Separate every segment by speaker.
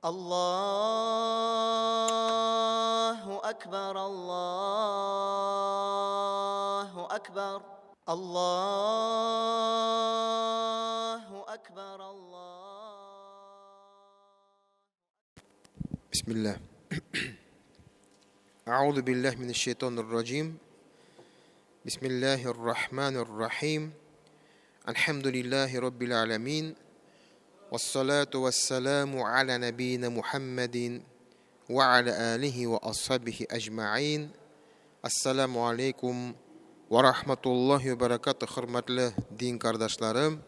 Speaker 1: الله أكبر الله أكبر الله أكبر
Speaker 2: بسم الله. أعوذ بالله من الشيطان الرجيم. بسم الله الرحمن الرحيم. الحمد لله رب العالمين، والصلاة والسلام على نبينا محمد وعلى آله وأصحابه أجمعين. السلام عليكم ورحمة الله وبركاته. Hürmetli din kardeşlerim,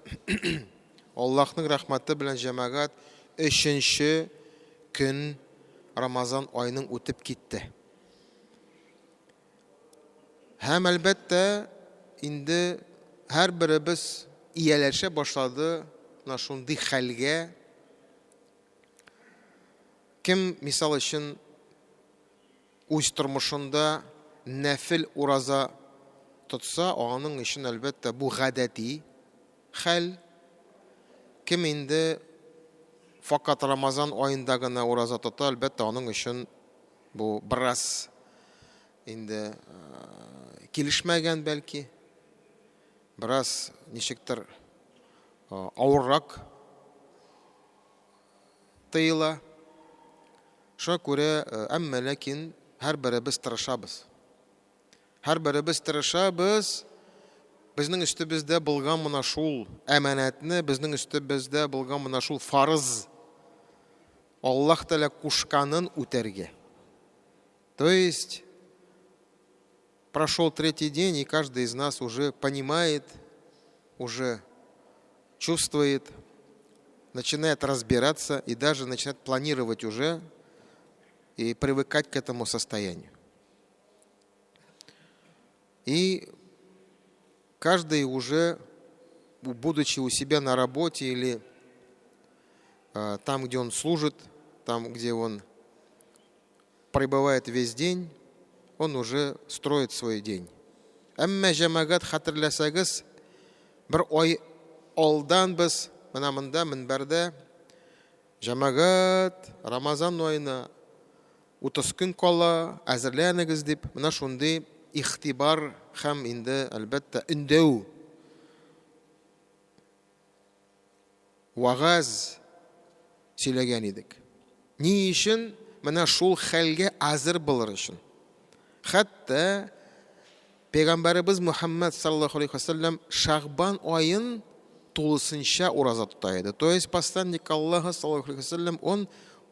Speaker 2: Allah'ın rahmeti bilen cemaat 3. gün Ramazan ayının ötüp gitti. Hem elbette indi her birimiz iyileşe başladı. Şunday halge. Kim misal için öz turmuşunda nafil uraza tutsa, onun için elbette bu gadeti hal. Kim indi fakat Ramazan ayındagına uraza tutsa, elbette onun için bu biraz indi gelişmegen belki. Biraz nişiktir ağırrak tıyla. Şuna göre ama lakin her birimiz tırışabız. Her birimiz tırışabız. Bizning üstümüzde bulgan mına şul emanetini, bizning üstümüzde bulgan mına şul farz Allah Teala kuşkanın üterge. То есть прошел 3-й день, и каждый из нас уже понимает, уже чувствует, начинает разбираться и даже начинает планировать уже и привыкать к этому состоянию. И каждый уже, будучи у себя на работе или там, где он служит, там, где он пребывает весь день, он уже строит свой день. Әмма жамағат хатırlasanız, bir ой алдан biz мына мында минбәрдә жамағат Рамазан айына 30 көн кала, әзерләнегез дип, мына шундый ихтибар һәм инде әлбәттә өндәү вагаз сөйләгән идек. Ни өчен? Мына шул хәлгә әзер булыр өчен. Хәтта Peygamberimiz Muhammed sallallahu aleyhi ve sellem Şaban ayın тулысынча ураза тутайды. То есть посланник Аллаха саллаллаху алейхи ва саллям, он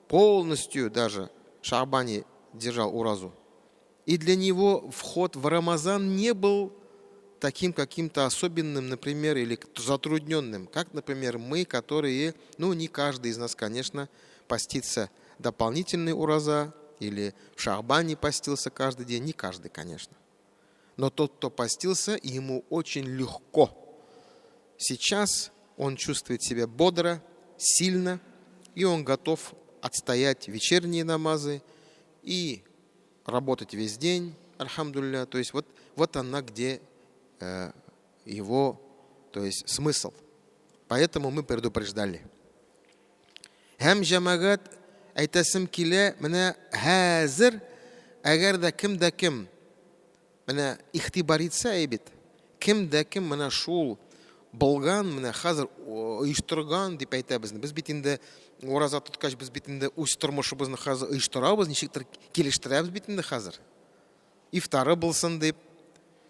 Speaker 2: полностью даже в Шабане держал уразу. И для него вход в Рамазан не был таким каким-то особенным, например, или затрудненным, как, например, мы, которые, не каждый из нас, конечно, постится дополнительный ураза, или в Шабане постился каждый день, не каждый, конечно. Но тот, кто постился, ему очень легко. Сейчас он чувствует себя бодро, сильно, и он готов отстоять вечерние намазы и работать весь день, альхамдулилля. То есть вот она, где его, то есть смысл. Поэтому мы предупреждали. Һәм җәмәгать әйтәсем килә, менә хәзер, әгәр дә кем менә ихтибар итсә әйбит, кем менә шул булган, менә хәзер оештырган дип әйтәбез. Без бит инде ураза тоткач, без бит инде үз тормышыбызны хәзер оештырабыз, ничектер килештерәбез бит инде хәзер. Ифтары булсын дип,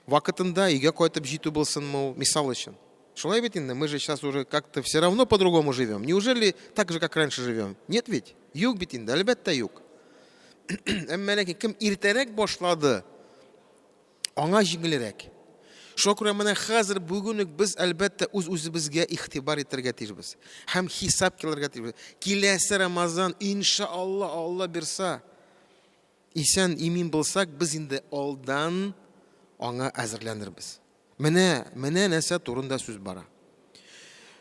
Speaker 2: вакытында өйгә кайтып җитү булсынмы, мисал өчен. Шулай бит инде, мы же сейчас уже как-то все равно по-другому живем. Неужели так же, как раньше живем? Нет ведь. Юк бит инде, әлбәттә юк. Әмма ләкин кем иртәрәк башлады, аңа җиңелрәк. Шуңа күрә менә хәзер бүген үк без әлбәттә үз-үзебезгә ихтибар итәргә тиешбез. Һәм хисап килергә тиешбез. Киләсе Рамазан, иншаалла, Алла бирсә, исән имин булсак, без инде алдан аңа әзерләнербез. Менә нәрсә турында сүз бара.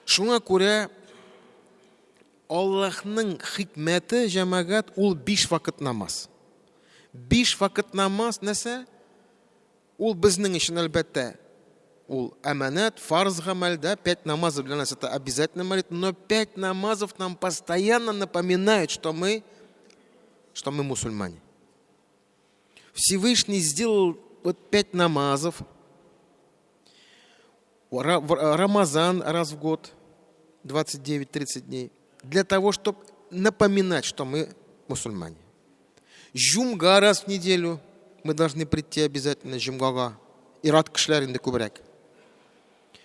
Speaker 2: Шуңа күрә Аллаһның хикмәте җәмәгать ул 5 вакыт намаз. 5 вакыт намаз нәрсә? Ул безнең өчен әлбәттә ул аманат, фарз гамаль, да, 5 намазов для нас это обязательно молитва, но 5 намазов нам постоянно напоминают, что мы мусульмане. Всевышний сделал вот 5 намазов, Рамазан раз в год, 29-30 дней, для того, чтобы напоминать, что мы мусульмане. Жумга раз в неделю мы должны прийти обязательно жумгага. Ират кишләр инде күбрәк.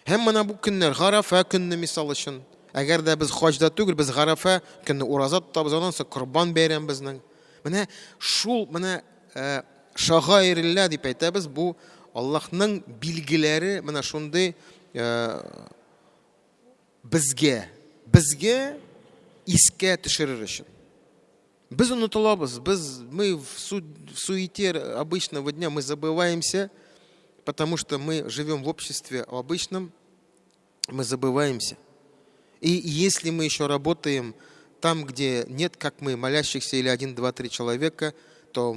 Speaker 2: Һәм менә бу көннәр Гарафа көнне мисал өчен. Әгәр дә без хаҗда түгел, без Гарафа көнне ураза тотабыз, аннан соң Корбан бәйрәм безнең. Менә шул шагайрилла дип әйтәбез, бу Аллаһның билгеләре, менә шундый безгә искә төшерер өчен. Biz унутылабыз, мы в суете обычного дня мы забываемся, потому что мы живем в обществе обычном, мы забываемся. И если мы еще работаем там, где нет, как мы, молящихся или 1, 2, 3 человека, то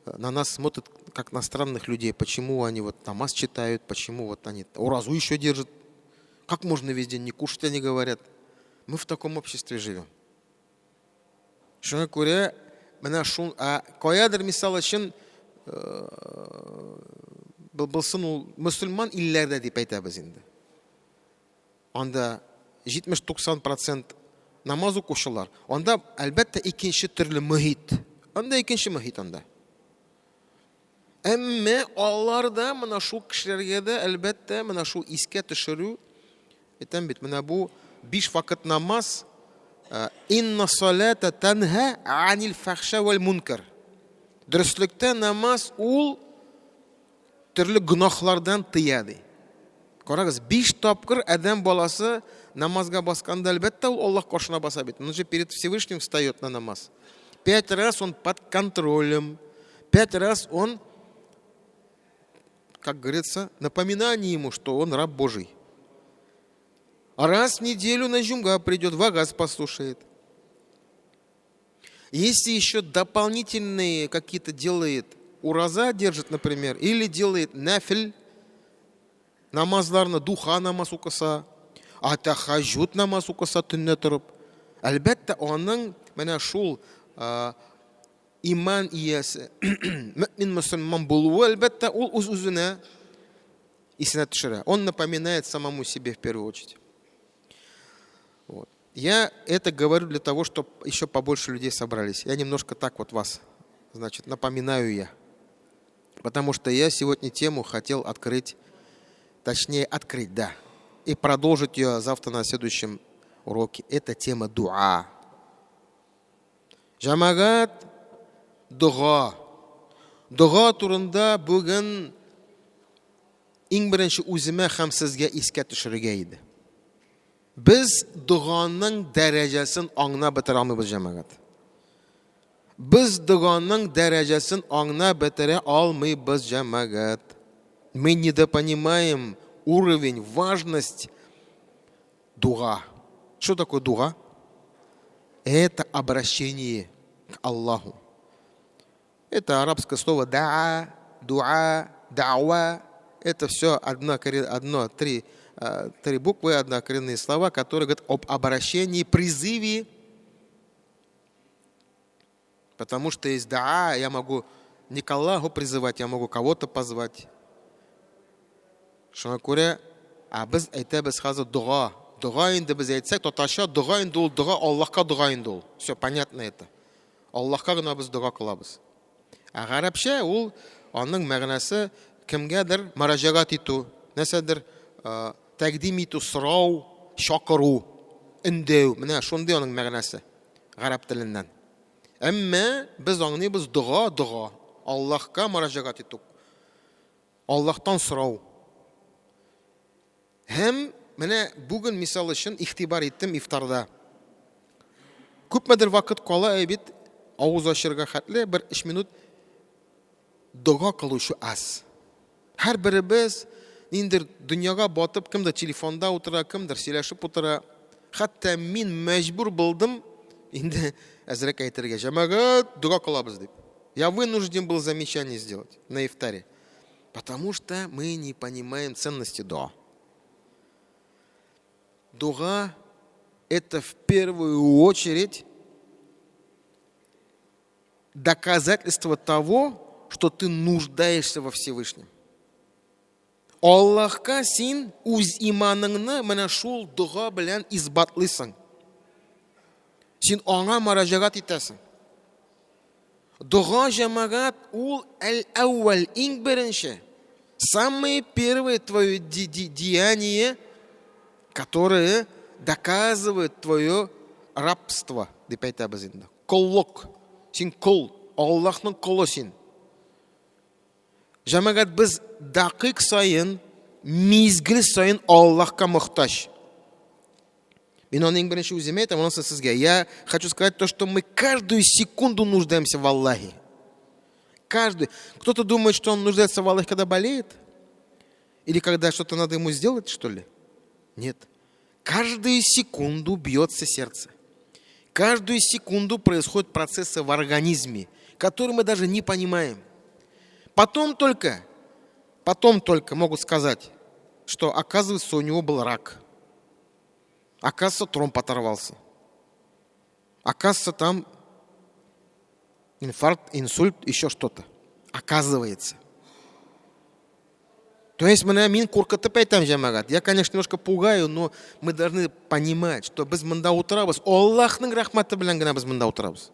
Speaker 2: на нас смотрят как на странных людей. Почему они вот намаз читают, почему вот они уразу еще держат. Как можно весь день не кушать, они говорят. Мы в таком обществе живем. Шуңа күрә, менә шул, каядыр мисал өчен булсын ул мөселман илләрдә дип әйтәбез инде. Анда 70-90% намаз укучылар. Анда әлбәттә икенче төрле мөхит. Анда икенче мөхит анда. Әмма аларда менә шул кешеләргә дә әлбәттә менә шул искә төшерү, әйтәм бит, менә бу 5 вакыт намаз Инна салата танха анил фахша вал мункар. Дөрестлектә намаз ул төрле гынахлардан тыя. Карагыз, 5 тапкыр адам баласы намазга басканда әлбәттә ул Аллаһ каршына баса бит. Он же перед Всевышним встает на намаз. 5 раз он под контролем. 5 раз он, как говорится, напоминание ему, что он раб Божий. А раз в неделю на жумга придет, вагаз послушает. Если еще дополнительные какие-то делает, ураза держит, например, или делает нафиль, намазларны, духа намаз укыса, тахаджуд намаз укыса төнне торып. Әлбәттә, аның менә шул иман иясе, мөмин мусульман булуы, әлбәттә, ул үз-үзенә исенә төшерә. Он напоминает самому себе в первую очередь. Вот. Я это говорю для того, чтобы еще побольше людей собрались. Я немножко так вот вас, значит, напоминаю я. Потому что я сегодня тему хотел открыть, да, и продолжить ее завтра на следующем уроке. Это тема дуа. Жамагат дуа. Дуа турында бүген иң беренче үземә һәм сезгә искә төшерергә иде. Biz duanın derecesini аңна бетерә алмыйбыз, җәмәгать. Biz дуаның дәрәҗәсен аңна бетерә алмыйбыз, җәмәгать. Мы недопонимаем уровень, важность дуа. Что такое дуа? Это обращение к Аллаху. Это арабское слово даа, дуа, дауа. Это все три буквы, однокоренные слова, которые говорят об обращении, призыве. Потому что есть даа, я могу не к Аллаху призывать, я могу кого-то позвать. Шуңа күрә, без әйтәбез хәзер дуа. Дуа инде без әйтсәк, татарча дуа инде ул дуа, Аллаһка дуа инде ул. Все понятно это. Аллаһка гына без дуа кылабыз. Гарәпчә ул аның мәгънәсе кемгәдер мөрәҗәгать итү, нәрсәдер тәкъдим итү, сорау, чакыру, өндәү. Менә шундый аның мәгънәсе гарәп теленнән. Әмма без аңлыйбыз дуа. Аллаһка мөрәҗәгать итү. Аллаһтан сорау. Һәм менә бүген мисал өчен ихтибар иттем ифтарда. Күпмедер вакыт кала бит авыз ачырга хәтле 1-3 минут дуа кылучы аз. Һәр беребез ниндер дөньяга батып, кемдер телефонда утыра, кемдер сөйләшеп утыра. Хәтта мин мәҗбүр булдым инде әзрәк әйтергә, җәмәгать дуа кылабыз дип. Я вынужден был замечание сделать на ифтаре. Потому что мы не понимаем ценности дуа. Дуа – это в первую очередь доказательство того, что ты нуждаешься во Всевышнем. Аллахка син үз иманыңны менә шул дуа белән избатлыйсың. Син аңа мөрәҗәгать итәсең. Дуа җәмәгать ул әл-әүвәл, иң беренче, самое первое твое деяние, которое доказывает твое рабство, дип әйтәбез инде. Коллык. Син кол, Аллаһның колы син. Җәмәгать, без дакыйк сайын, мизгил сайын Аллаһка мохтаҗ. Мен оны иң беренче үземә әйтәм, онысы сезгә. Я хочу сказать то, что мы каждую секунду нуждаемся в Аллахе. Каждый. Кто-то думает, что он нуждается в Аллахе, когда болеет? Или когда что-то надо ему сделать, что ли? Нет. Каждую секунду бьется сердце. Каждую секунду происходят процессы в организме, которые мы даже не понимаем. Потом только могут сказать, что, оказывается, у него был рак. Оказывается, тромб оторвался. Оказывается, там инфаркт, инсульт, еще что-то. Оказывается. То есть, мин куркатып әйтәм, җәмәгать. Я, конечно, немножко пугаю, но мы должны понимать, что без мында утырабыз. Аллаһның рәхмәте белән генә без мында утырабыз.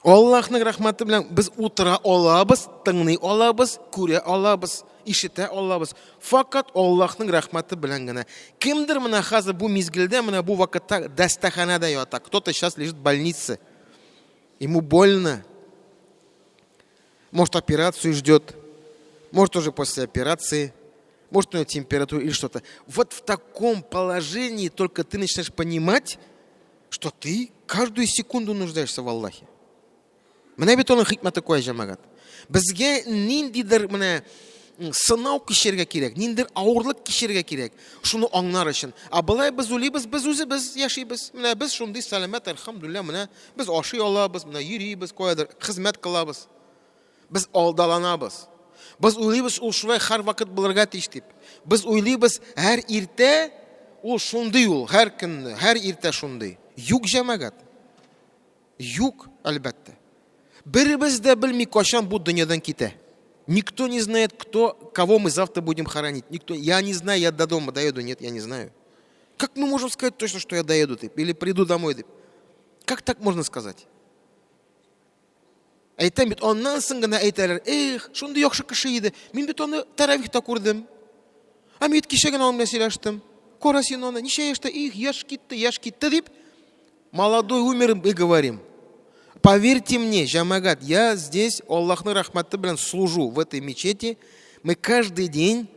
Speaker 2: Аллаһның рәхмәте белән без утыра алабыз, тыңлый алабыз, күрә алабыз, ишетә алабыз. Фақат Аллаһның рәхмәте белән генә. Кемдер менә хәзер бу мизгелдә, менә бу вакытта дәстәханәдә ята. Кто-то сейчас лежит в больнице. Ему больно. Может, операцию ждет. Может, уже после операции. Может, у него температура или что-то. Вот в таком положении только ты начинаешь понимать, что ты каждую секунду нуждаешься в Аллахе. Менә бит оның хикмәте куя, җәмәгать. Безгә ниндидер менә сынау кичерергә кирәк, ниндидер авырлык кичерергә кирәк. Шуны аңлар өчен. Былай без уйлыйбыз, без үзебез яшибез. Менә без шундый сәламәт, әлхәмдүлилләh, менә без ашый алабыз, менә йөрибез, каядыр хезмәт кылабыз. Без алдаланабыз. Без уйлыйбыз, ул шулай һәр вакыт булырга тиеш дип. Без уйлыйбыз, һәр иртә ул шундый ул, һәр көнне, һәр иртә шундый. Юк, җәмәгать. Юк, әлбәттә. Беребез дә белми, кашан бу дөньядан китә. Никто не знает, кого мы завтра будем хоронить. Никто. Я не знаю, я до дома доеду, нет, я не знаю. Как мы можем сказать точно, что я доеду или приду домой? Как так можно сказать? Әйтәм бит, аннан соң гына әйтәләр, шундый яхшы кеше иде. Мин бит аны таравихта күрдем. Мин кичә генә аны сөйләштем. Кара син аны, ничә яшьтә? Яшь китте дип, молодой умер, и говорим. Поверьте мне, җәмәгать, я здесь Аллаһның рәхмәте белән служу в этой мечети. Мы каждый день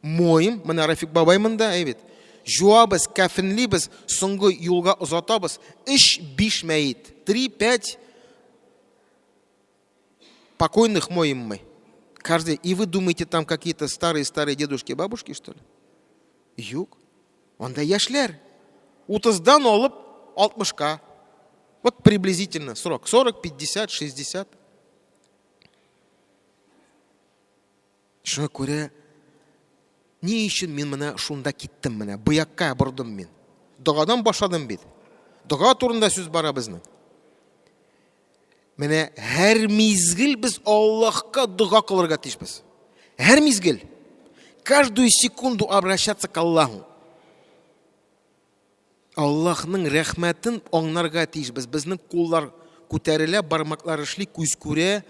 Speaker 2: моем, менә Рафик бабай монда, әйбит. Жуабыз, кафенлибез, соңгы юлга озатабыз. 3-5 мәйет, 3-5 покойных моем мы. Каждый. И вы думаете, там какие-то старые дедушки, бабушки, что ли? Юк. Онда яшьләр. 30-дан алып 60-ка. Вот приблизительно срок. 40, 50, 60. Шуңа күрә, ни өчен мин менә шунда киттем менә, буякка бордым мин. Дугадан башладым бит. Дуга турында сүз бара безнең. Менә һәр мизгел без Аллаһка дуга кылырга тиешбез. Һәр мизгел. Каждую секунду обращаться к Аллаху. Аллаһның рәхмәтен аңларга тиешбез. Безнең куллар күтәрелә, бармаклар эшли, күз күрә.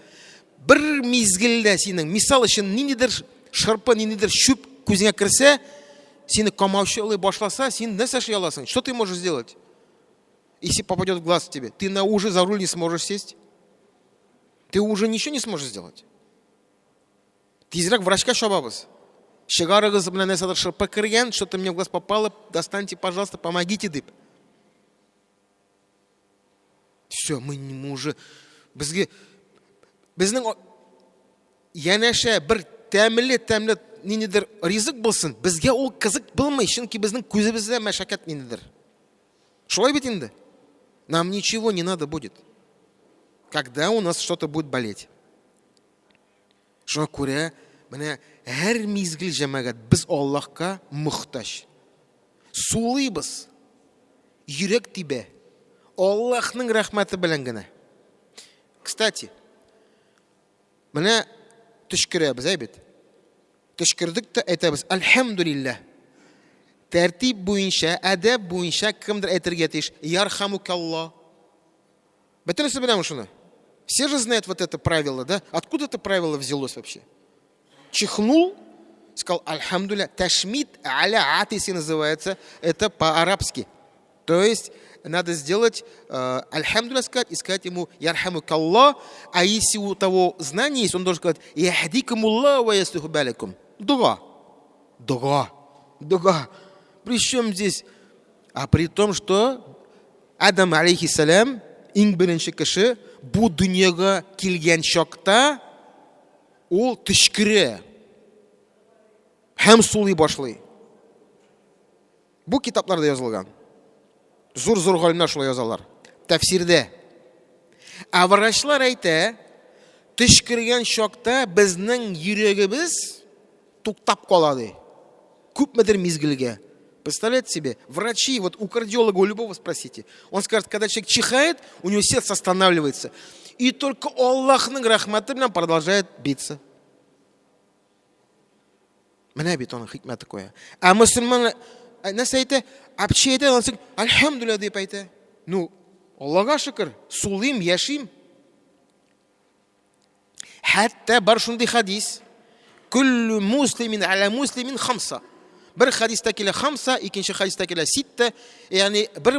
Speaker 2: Бер мизгелдә синең, мисал өчен, ниндидер шырпы, ниндидер шүп күзеңә керсә, сине камаучылый башласа, син нәрсә эшли аласың? Что ты можешь сделать? Если попадет в глаз тебе, ты уже за руль не сможешь сесть. Ты уже ничего не сможешь сделать. Тизрак врачка шабабыз. Шигарыгыз белән нәрсәдер шырпы кергән, что-то мне в глаз попало, достаньте, пожалуйста, помогите дип. Все, мы уже безнең янәшә бер тәмле ниндидер ризык булсын, безгә ул кызык булмый, чөнки безнең күзебездә мәшәкать ниндидер. Шулай бит инде. Нам ничего не надо будет, когда у нас что-то будет болеть. Шуңа күрә, менә һәр мизгел җәмәгать без Аллаһка мохтаҗ. Сулыйбыз. Йөрәк тибә. Аллаһның рәхмәте белән генә. Кстати, менә төшкерәбез, бит. Төшкердек тә әйтәбез: "Әлхәмдүлиллаһ". Тәртип буенча, әдәп буенча кемдер әйтергә тиеш: "Ярхамукаллаһ". Бөтенесе беләме шуны? Все же знают вот это правило, да? Откуда это правило взялось вообще? Чихнул, сказал "Альхамдулилля". Ташмит аля атиси называется. Это по-арабски. То есть надо сделать "Альхамдулилля" сказать и сказать ему "Ярхамукаллаһ". А если у того знание есть, он должен сказать "Яхдикумуллаһ ва яслиху балякум". Дуга. Дуга. Дуга. Причем здесь? А при том, что Адам алейхиссалям иң беренче кеше бу дөньяга килгән чакта ул төшкерә һәм сулый башлый. Бу китапларда язылган. Зур-зур галимнәр шулай язалар. Тәфсирдә. А врачлар әйтә, төшкергән чакта безнең йөрәгебез туктап кала ди. Күпмедер мизгелгә. Представляете себе? Врачи, вот у кардиолога, у любого спросите. Он скажет, когда человек чихает, у него сердце останавливается. И только Аллахның рахматы белән продолжает биться. Менә бит аның хикмәте куя. А мөселман нәрсә әйтә? Апчы әйтә, ансың "Альхамдулилля" дип әйтә. Ну, Аллаһка шөкер, сулыйм, яшим. Хәтта бар шундый хадис: "Куллу муслимин аля муслимин хамса". Bir hadiste kile hamsa, ikinci hadiste kile sitte. Yani bir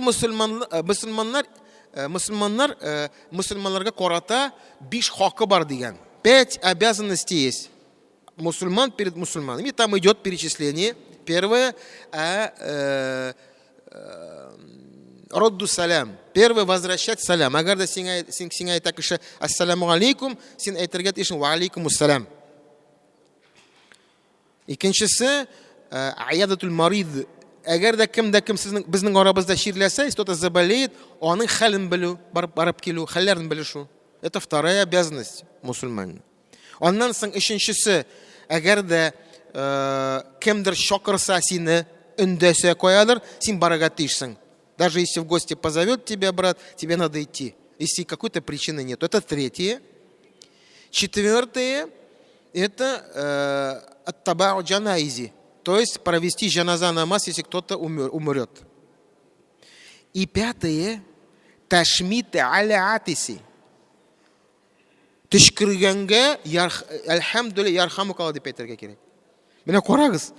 Speaker 2: Müslümanlarga karata 5 hakkı var diyen. 5 обязанностей есть. Мусульман перед мусульманами. И там идет перечисление. Первое родду салям. Первое возвращать салям. Агар да син айтак ише ассаламу алейкум, син айтыргат ишин ва алейкум ассалам. Икенчесе Аядатул марид. Әгәр дә кем безнең арабызда ширләсә, кто-то заболеет, аның хәлен белү, барып килү, хәлләрен белешү. Это вторая обязанность мусульманина. Аннан соң өченчесе, әгәр дә кемдер чакырса сине, өндәсә куядыр, син барырга тиешсең. Даже если в гости позовет тебя брат, тебе надо идти. Если какой-то причины нет. Это третье. Четвертое, это ат-табау джанайзи. То есть провести джаназа намаз, если кто-то умрет. И пятое, ташмит аля атиси. Төшкергәнгә "Альхамдулилля, ярхамукаллаһ" дип әйтергә кирәк. Менә карагыз.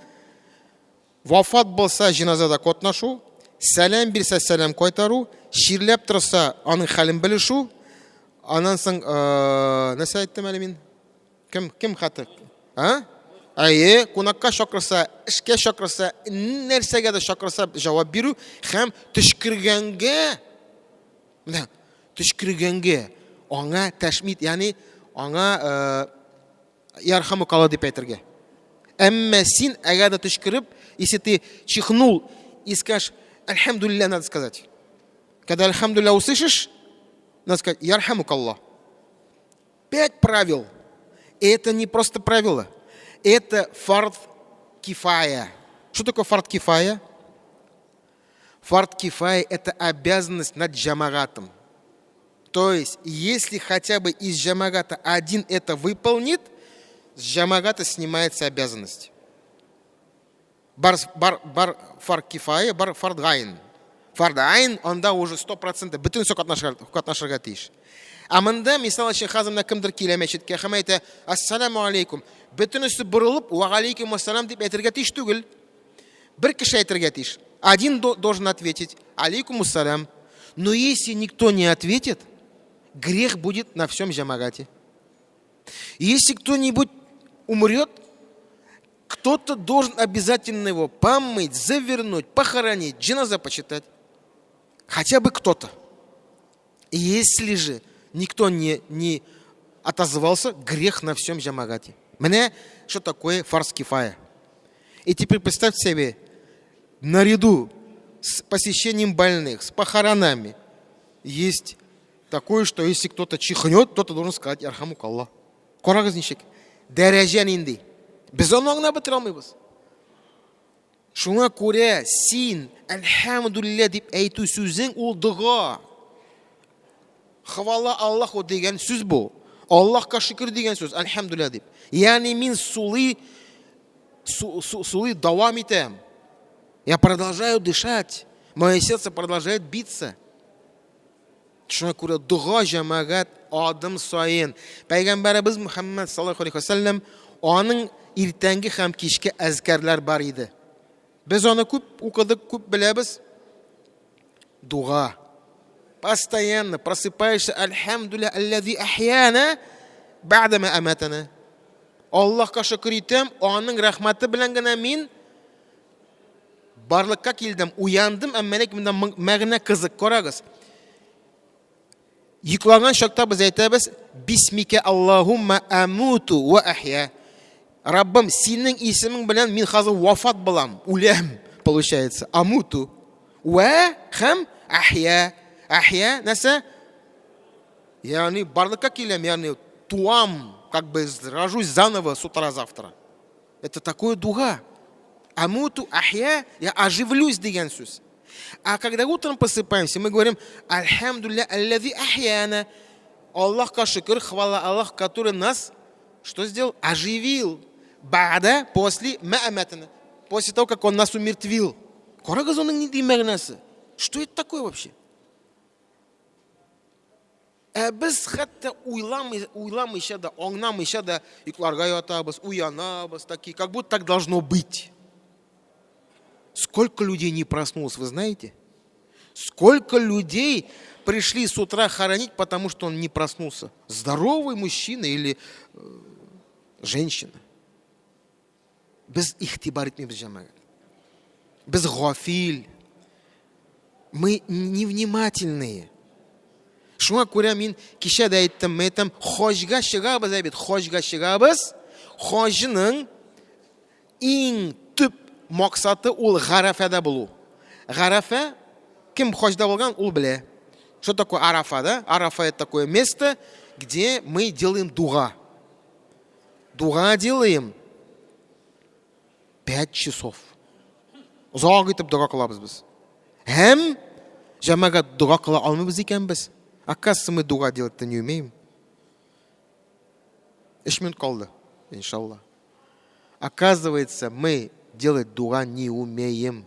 Speaker 2: Вафат булса җиназада катнашу, сәлам бирсә сәлам кайтару, ширләп торса аның хәлен белешү, аннан соң нәрсә әйттем әле мин? Кем хаты? Әйе, кунакка чакырса, эшкә чакырса, нәрсәгә дә чакырса җавап бирү һәм төшкергәнгә, менә төшкергәнгә аңа ташмит, ягъни аңа ярхамукаллаһ дип әйтергә. Әмма син әгәр дә төшкереп, если ты чихнул и скажешь "Альхамдулилля", надо сказать. Когда "Альхамдулилля" услышишь, надо сказать "Ярхамукаллаһ". 5 правил. И это не просто правила. Это фард кифая. Что такое фард кифая? Фард кифая – это обязанность над джамагатом. То есть, если хотя бы из джамагата один это выполнит, с джамагата снимается обязанность. Бар фард кифая, бар фард гайн. Фард гайн, он да уже 100%. Бүтін сок катнашырга тиеш. А мында, мисал өчен хазымна кемдер килә мәчеткә һәм әйтә "Ассаламу алейкум". Бөтенесе борылып "Ва алейкум ассалам" дип әйтергә тиеш түгел. Бер кеше әйтергә тиеш. Один должен ответить "Алейкум ассалам". Но если никто не ответит, грех будет на всем джамагате. Если кто-нибудь умрет, кто-то должен обязательно его помыть, завернуть, похоронить, джиназа почитать. Хотя бы кто-то. Если же никто не отозвался, грех на всем джамагате. Мне что такое фард кифая? И теперь представьте себе, наряду с посещением больных, с похоронами, есть такое, что если кто-то чихнет, кто-то должен сказать "Ярхамукаллаһ". Карагыз ничек. дәрәҗә нинди. Без аны аңлап бетерә алмыйбыз. Шуңа күрә син әлхәмдүлиллә дип әйтү сүзең ул дуга. Хвала Аллаху дигән сүз бу. Аллаһка шөкер дигән сүз, әлхәмдүлиллә дип. Ягъни мин сулый давам итәм. Я продолжаю дышать. Мое сердце продолжает биться. Шуңа күрә дуга җәмәгать адым сайын. Пәйгамбәребез Мухаммад саллаллаху алейхи ва саллям аның иртәнге һәм кичке әзкәрләр бар иде. Без аны күп укыдык, күп беләбез. Дуга. Постоянно просыпаешься, альхамдулилля, аллази ахьяна ба'дама аматана. Аллаһка шөкер итәм, аның рәхмәте белән генә мин барлыкка килдем, уяндым, әмма ләкин мәгънә кызык, карагыз. Йоклаган чакта без әйтәбез, бисмика Аллаһумма амуту ва ахья. Раббым, синең исемең белән мин хәзер вафат булам, үләм, получается. Амуту ва хам ахья. Ахья нәрсә? Ягъни барлыкка киләм, ягъни туам, как бы рожусь заново с утра завтра. Это такое дуга. Амуту ахья, я оживлюсь дигән сүз. А когда утром просыпаемся, мы говорим альхамдулилля аллази ахьяна. Аллаһка шөкер, хвала Аллах, который нас что сделал? Оживил. Ба'да, после ма'аматана. После того, как он нас умертвил. Карагыз аның нинди мәгънәсе? Что это такое вообще? Без хәтта уйламыйча да, аңламыйча да йокларга ятабыз, уянабыз, такие, как будто так должно быть. Сколько людей не проснулось, вы знаете? Сколько людей пришли с утра хоронить, потому что он не проснулся? Здоровый мужчина или женщина. Без ихтибар итмибез җәмәгать. Без гафил. Мы невнимательные. Шуңа күрә мин кичә дә әйттем, хаҗга чыгабыз бит, хаҗга чыгабыз. Хаҗның иң төп максаты ул Гарафада булу. Гарафа, кем хаҗда булган, ул белә. Что такое Арафа, да? Арафа это такое место, где мы делаем дуга. Дуга делаем 5 часов. Узак итеп дуга кылабыз без. Һәм җәмәгать дуга кыла алмыйбыз икән без. Оказывается, мы дуга делать-то не умеем. 3 минут калды, иншаллах. Оказывается, мы делать дуга не умеем.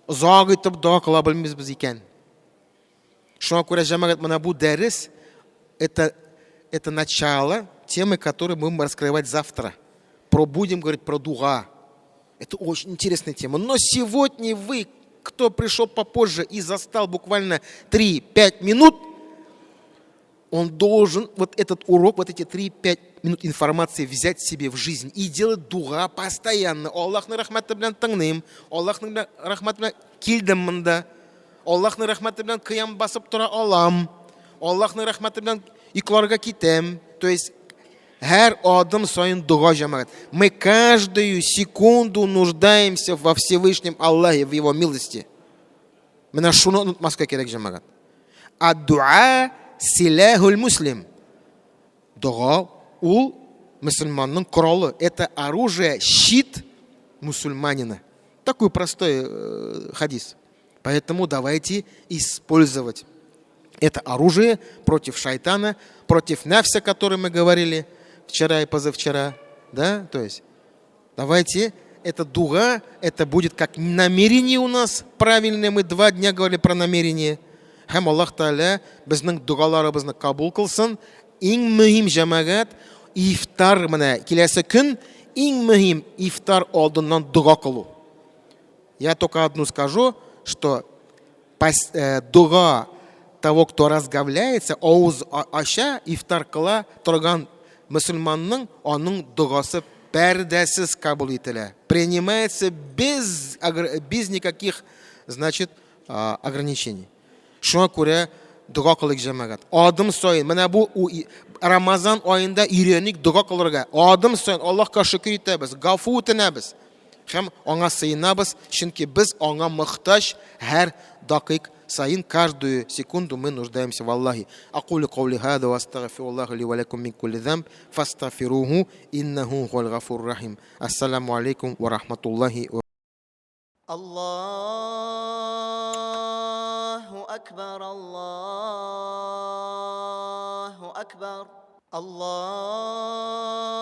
Speaker 2: Узак итеп дуга кыла белмибез без икән. Шуңа күрә җәмәгать менә бу дәрес это начало темы, которую мы будем раскрывать завтра. Будем говорить про дуга. Это очень интересная тема. Но сегодня вы, кто пришел попозже и застал буквально 3-5 минут, он должен вот этот урок, вот эти 3-5 минут информации взять себе в жизнь и делать дуга постоянно. Аллахның рәхмәте белән тыңлыйм, Аллахның рәхмәте белән килдем монда, Аллахның рәхмәте белән кыям басып тора алам, Аллахның рәхмәте белән йокларга китәм. То есть һәр адым сайын дуга җәмәгать. Мы каждую секунду нуждаемся во Всевышнем Аллахе, в Его милости. Менә шуны онытмаска кирәк җәмәгать. Ад-дуа силахул муслим. Дуга ул мусульманның коралы. Это оружие, щит мусульманина. Такой простой хадис. Поэтому давайте использовать это оружие против шайтана, против нафса, о котором мы говорили вчера и позавчера. Да? То есть давайте, это дуга, это будет как намерение у нас правильное. Мы 2 дня говорили про намерение. Һәм Аллаһ Тәгалә безнең дугаларыбызны кабул кылсын. Иң мөһим җәмәгать ифтар менә киләсе көн иң мөһим ифтар алдыннан дуга кылу. Я только одну скажу, что дуга того, кто разговляется, ауыз аша ифтар кыла торган мусульманның аның дугасы пәрдәсез кабул ителә. Принимается без никаких, значит, ограничений. Шуңа күрә дуга кылык җәмәгать. Адым сайын, менә бу Рамазан аенда өйрәник дуга кылырга. Адым сайын Аллаһка шөкер итәбез, гафу үтенәбез. һәм аңа сыенабыз, чөнки без аңа мохтаҗ һәр дакыйк сайын, каждую секунду мы нуждаемся в Аллахе. Aqulu qawli hada wa astaghfirullah li wa lakum min kulli dhanb fastaghfiruhu innahu huwal ghafurur rahim. Assalamu alaikum wa rahmatullahi wa
Speaker 1: الله أكبر الله أكبر الله